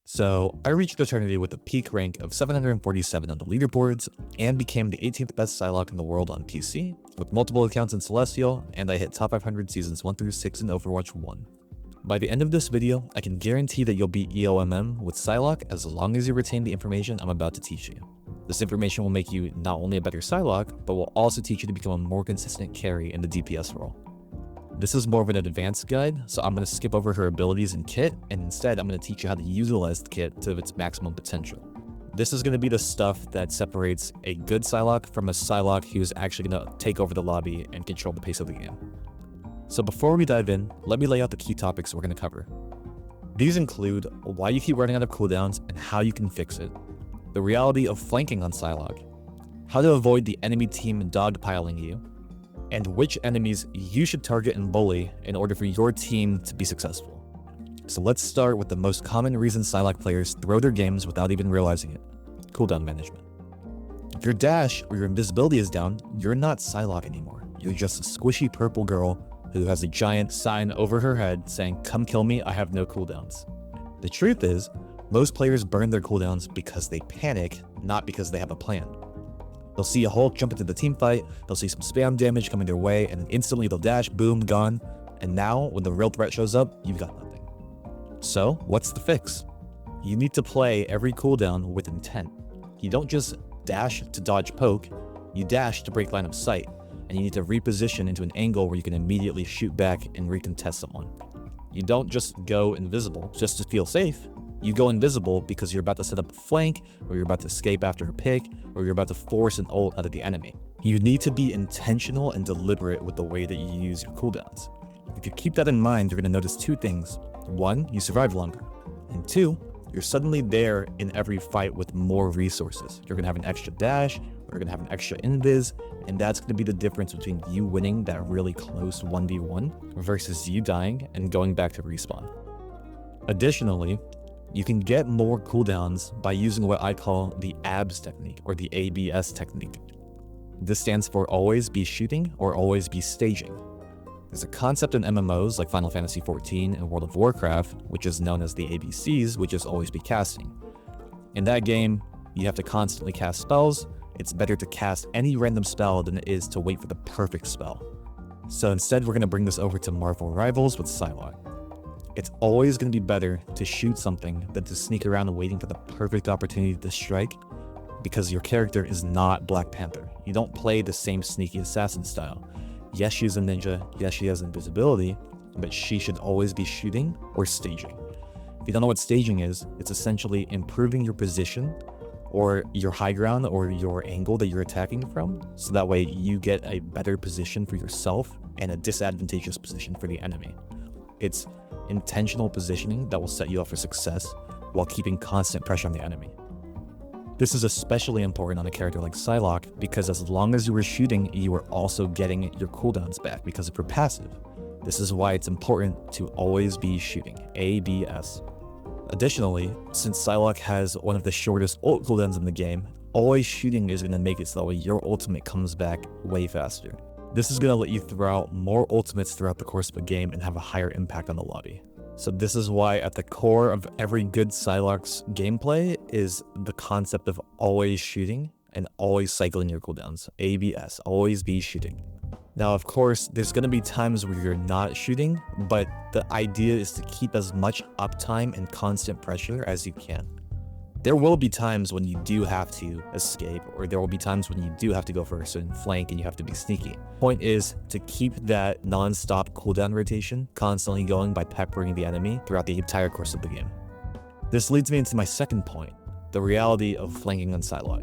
So, I reached Eternity with a peak rank of 747 on the leaderboards, and became the 18th best Psylocke in the world on PC, with multiple accounts in Celestial, and I hit top 500 seasons 1 through 6 in Overwatch 1. By the end of this video, I can guarantee that you'll beat EOMM with Psylocke as long as you retain the information I'm about to teach you. This information will make you not only a better Psylocke, but will also teach you to become a more consistent carry in the DPS role. This is more of an advanced guide, so I'm going to skip over her abilities and kit, and instead I'm going to teach you how to utilize the kit to its maximum potential. This is going to be the stuff that separates a good Psylocke from a Psylocke who's actually going to take over the lobby and control the pace of the game. So before we dive in, let me lay out the key topics we're going to cover. These include why you keep running out of cooldowns and how you can fix it, the reality of flanking on Psylocke, how to avoid the enemy team dogpiling you, and which enemies you should target and bully in order for your team to be successful. So let's start with the most common reason Psylocke players throw their games without even realizing it: cooldown management. If your dash or your invisibility is down, you're not Psylocke anymore. You're just a squishy purple girl who has a giant sign over her head saying, "Come kill me, I have no cooldowns." The truth is, most players burn their cooldowns because they panic, not because they have a plan. They'll see a Hulk jump into the team fight, they'll see some spam damage coming their way, and then instantly they'll dash, boom, gone. And now, when the real threat shows up, you've got nothing. So, what's the fix? You need to play every cooldown with intent. You don't just dash to dodge poke, you dash to break line of sight, and you need to reposition into an angle where you can immediately shoot back and recontest someone. You don't just go invisible just to feel safe. You go invisible because you're about to set up a flank, or you're about to escape after a pick, or you're about to force an ult out of the enemy. You need to be intentional and deliberate with the way that you use your cooldowns. If you keep that in mind, you're going to notice two things. One, you survive longer. And two, you're suddenly there in every fight with more resources. You're going to have an extra dash, or you're going to have an extra invis, and that's going to be the difference between you winning that really close 1v1 versus you dying and going back to respawn. Additionally, you can get more cooldowns by using what I call the ABS technique, or the ABS technique. This stands for always be shooting or always be staging. There's a concept in MMOs like Final Fantasy XIV and World of Warcraft, which is known as the ABCs, which is always be casting. In that game, you have to constantly cast spells. It's better to cast any random spell than it is to wait for the perfect spell. So instead, we're going to bring this over to Marvel Rivals with Psylocke. It's always going to be better to shoot something than to sneak around waiting for the perfect opportunity to strike, because your character is not Black Panther. You don't play the same sneaky assassin style. Yes, she's a ninja, yes, she has invisibility, but she should always be shooting or staging. If you don't know what staging is, it's essentially improving your position or your high ground or your angle that you're attacking from, so that way you get a better position for yourself and a disadvantageous position for the enemy. It's intentional positioning that will set you up for success while keeping constant pressure on the enemy. This is especially important on a character like Psylocke, because as long as you were shooting, you were also getting your cooldowns back because of her passive. This is why it's important to always be shooting, ABS. Additionally, since Psylocke has one of the shortest ult cooldowns in the game, always shooting is going to make it so that way your ultimate comes back way faster. This is going to let you throw out more ultimates throughout the course of a game and have a higher impact on the lobby. So this is why at the core of every good Psylocke's gameplay is the concept of always shooting and always cycling your cooldowns. ABS, always be shooting. Now, of course, there's going to be times where you're not shooting, but the idea is to keep as much uptime and constant pressure as you can. There will be times when you do have to escape, or there will be times when you do have to go for a certain flank and you have to be sneaky. Point is to keep that non-stop cooldown rotation constantly going by peppering the enemy throughout the entire course of the game. This leads me into my second point, the reality of flanking on Psylocke.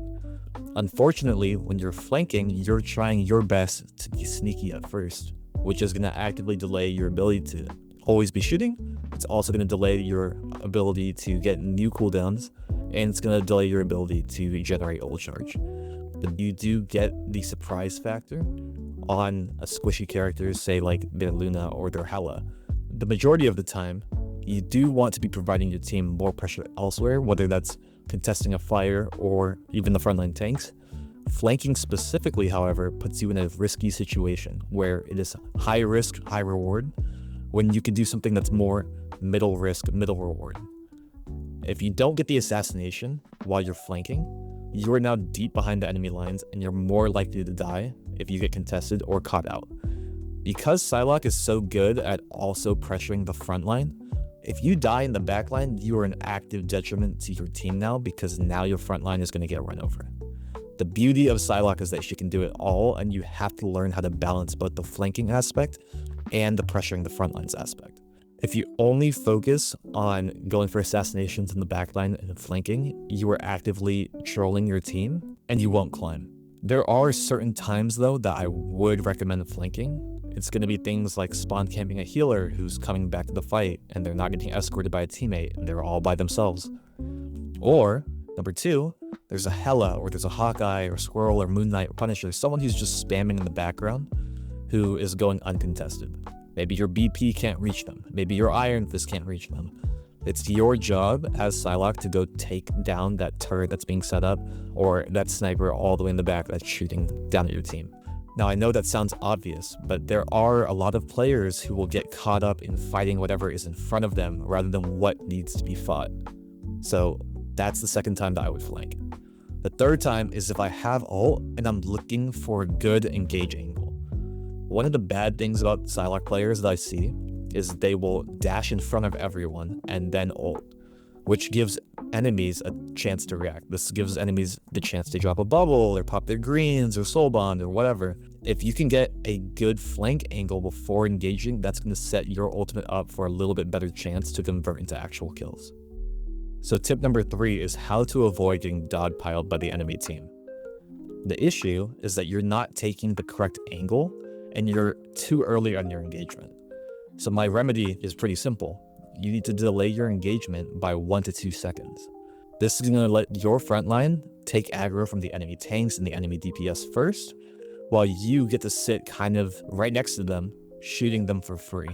Unfortunately, when you're flanking, you're trying your best to be sneaky at first, which is going to actively delay your ability to always be shooting. It's also going to delay your ability to get new cooldowns, and it's going to delay your ability to generate ult charge. But you do get the surprise factor on a squishy character, say like their Luna or their Hela. The majority of the time, you do want to be providing your team more pressure elsewhere, whether that's contesting a fire or even the frontline tanks. Flanking specifically, however, puts you in a risky situation where it is high risk, high reward, when you can do something that's more middle risk, middle reward. If you don't get the assassination while you're flanking, you are now deep behind the enemy lines and you're more likely to die if you get contested or caught out. Because Psylocke is so good at also pressuring the front line, if you die in the back line, you are an active detriment to your team now because now your front line is going to get run over. The beauty of Psylocke is that she can do it all, and you have to learn how to balance both the flanking aspect and the pressuring the front lines aspect. If you only focus on going for assassinations in the backline and flanking, you are actively trolling your team and you won't climb. There are certain times though that I would recommend flanking. It's going to be things like spawn camping a healer who's coming back to the fight and they're not getting escorted by a teammate and they're all by themselves. Or, number two, there's a Hela or there's a Hawkeye or Squirrel or Moon Knight or Punisher, someone who's just spamming in the background who is going uncontested. Maybe your BP can't reach them. Maybe your Iron Fist can't reach them. It's your job as Psylocke to go take down that turret that's being set up or that sniper all the way in the back that's shooting down at your team. Now, I know that sounds obvious, but there are a lot of players who will get caught up in fighting whatever is in front of them rather than what needs to be fought. So that's the second time that I would flank. The third time is if I have ult and I'm looking for a good engage angle. One of the bad things about Psylocke players that I see is they will dash in front of everyone and then ult, which gives enemies a chance to react. This gives enemies the chance to drop a bubble or pop their greens or soul bond or whatever. If you can get a good flank angle before engaging, that's going to set your ultimate up for a little bit better chance to convert into actual kills. So tip number 3 is how to avoid getting dogpiled by the enemy team. The issue is that you're not taking the correct angle and you're too early on your engagement. So my remedy is pretty simple. You need to delay your engagement by 1 to 2 seconds. This is going to let your front line take aggro from the enemy tanks and the enemy DPS first, while you get to sit kind of right next to them, shooting them for free.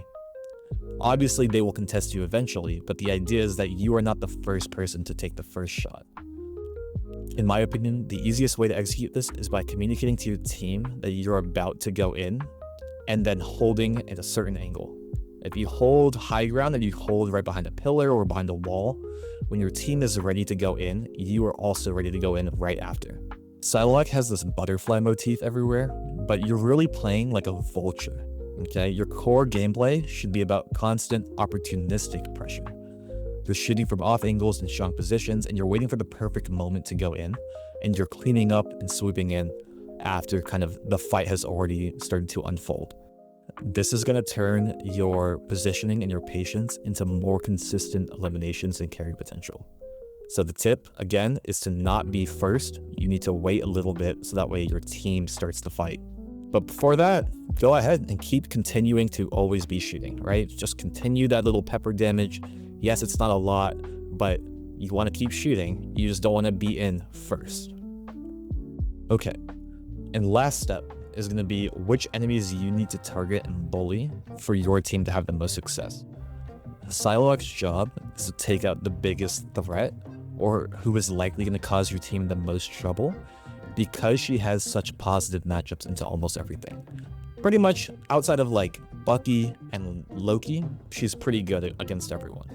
Obviously, they will contest you eventually, but the idea is that you are not the first person to take the first shot. In my opinion, the easiest way to execute this is by communicating to your team that you're about to go in and then holding at a certain angle. If you hold high ground and you hold right behind a pillar or behind a wall, when your team is ready to go in, you are also ready to go in right after. Psylocke has this butterfly motif everywhere, but you're really playing like a vulture, okay? Your core gameplay should be about constant opportunistic pressure. You're shooting from off angles and strong positions, and you're waiting for the perfect moment to go in, and you're cleaning up and swooping in after kind of the fight has already started to unfold. This is going to turn your positioning and your patience into more consistent eliminations and carry potential. So the tip, again, is to not be first. You need to wait a little bit so that way your team starts to fight. But before that, go ahead and keep continuing to always be shooting, right? Just continue that little pepper damage. Yes, it's not a lot, but you want to keep shooting. You just don't want to be in first. Okay, and last step is going to be which enemies you need to target and bully for your team to have the most success. Psylocke's job is to take out the biggest threat or who is likely going to cause your team the most trouble because she has such positive matchups into almost everything. Pretty much outside of like Bucky and Loki, she's pretty good against everyone.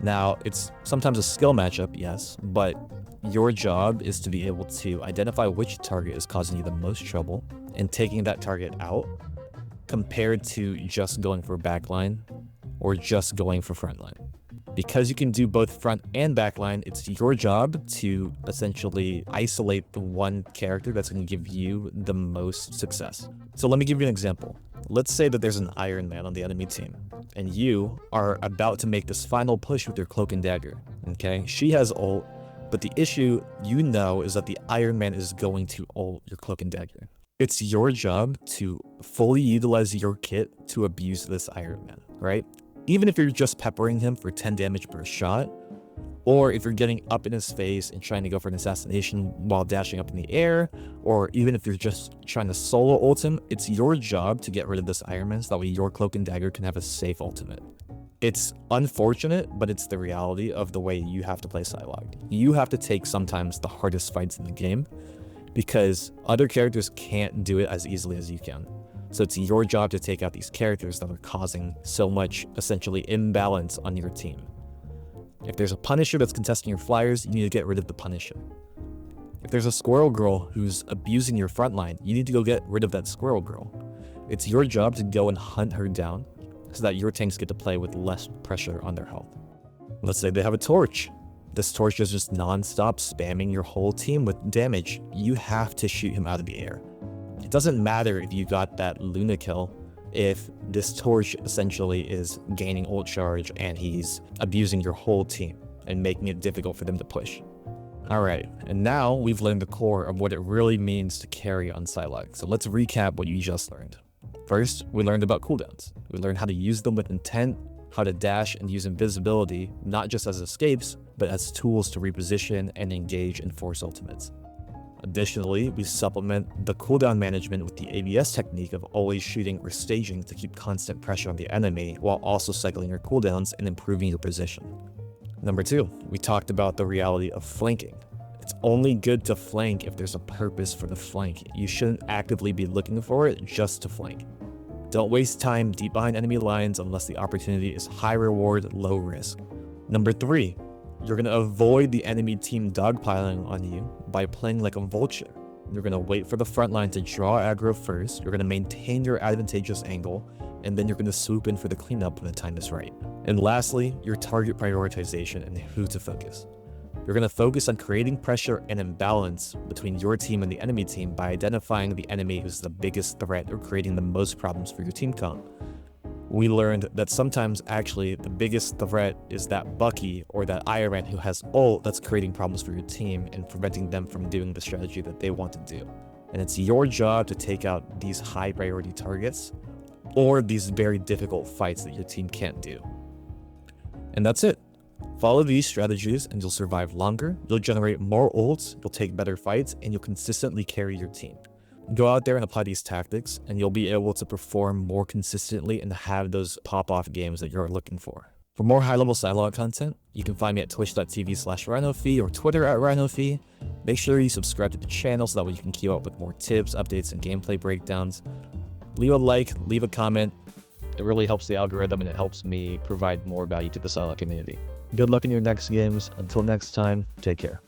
Now, it's sometimes a skill matchup, yes, but your job is to be able to identify which target is causing you the most trouble and taking that target out compared to just going for backline or just going for frontline. Because you can do both front and backline, it's your job to essentially isolate the one character that's going to give you the most success. So let me give you an example. Let's say that there's an Iron Man on the enemy team, and you are about to make this final push with your cloak and dagger, okay? She has ult, but the issue you know is that the Iron Man is going to ult your cloak and dagger. It's your job to fully utilize your kit to abuse this Iron Man, right? Even if you're just peppering him for 10 damage per shot, or if you're getting up in his face and trying to go for an assassination while dashing up in the air, or even if you're just trying to solo ult him, it's your job to get rid of this Iron Man so that way your cloak and dagger can have a safe ultimate. It's unfortunate, but it's the reality of the way you have to play Psylocke. You have to take sometimes the hardest fights in the game because other characters can't do it as easily as you can. So it's your job to take out these characters that are causing so much, essentially, imbalance on your team. If there's a Punisher that's contesting your flyers, you need to get rid of the Punisher. If there's a Squirrel Girl who's abusing your front line, you need to go get rid of that Squirrel Girl. It's your job to go and hunt her down so that your tanks get to play with less pressure on their health. Let's say they have a Torch. This Torch is just non-stop spamming your whole team with damage. You have to shoot him out of the air. It doesn't matter if you got that Luna kill if this Torch essentially is gaining ult charge and he's abusing your whole team and making it difficult for them to push. Alright, and now we've learned the core of what it really means to carry on Psylocke, so let's recap what you just learned. First, we learned about cooldowns. We learned how to use them with intent, how to dash and use invisibility, not just as escapes, but as tools to reposition and engage in force ultimates. Additionally, we supplement the cooldown management with the ABS technique of always shooting or staging to keep constant pressure on the enemy while also cycling your cooldowns and improving your position. Number 2, we talked about the reality of flanking. It's only good to flank if there's a purpose for the flank. You shouldn't actively be looking for it just to flank. Don't waste time deep behind enemy lines unless the opportunity is high reward, low risk. Number 3, you're going to avoid the enemy team dogpiling on you by playing like a vulture. You're going to wait for the front line to draw aggro first, you're going to maintain your advantageous angle, and then you're going to swoop in for the cleanup when the time is right. And lastly, your target prioritization and who to focus. You're going to focus on creating pressure and imbalance between your team and the enemy team by identifying the enemy who's the biggest threat or creating the most problems for your team comp. We learned that sometimes actually the biggest threat is that Bucky or that Iron who has ult that's creating problems for your team and preventing them from doing the strategy that they want to do. And it's your job to take out these high priority targets or these very difficult fights that your team can't do. And that's it. Follow these strategies and you'll survive longer, you'll generate more ults, you'll take better fights, and you'll consistently carry your team. Go out there and apply these tactics and you'll be able to perform more consistently and have those pop-off games that you're looking for. For more high-level Psylocke content, you can find me at twitch.tv/RhinoPhi or Twitter @RhinoPhi. Make sure you subscribe to the channel so that way you can keep up with more tips, updates, and gameplay breakdowns. Leave a like, leave a comment. It really helps the algorithm and it helps me provide more value to the Psylocke community. Good luck in your next games. Until next time, take care.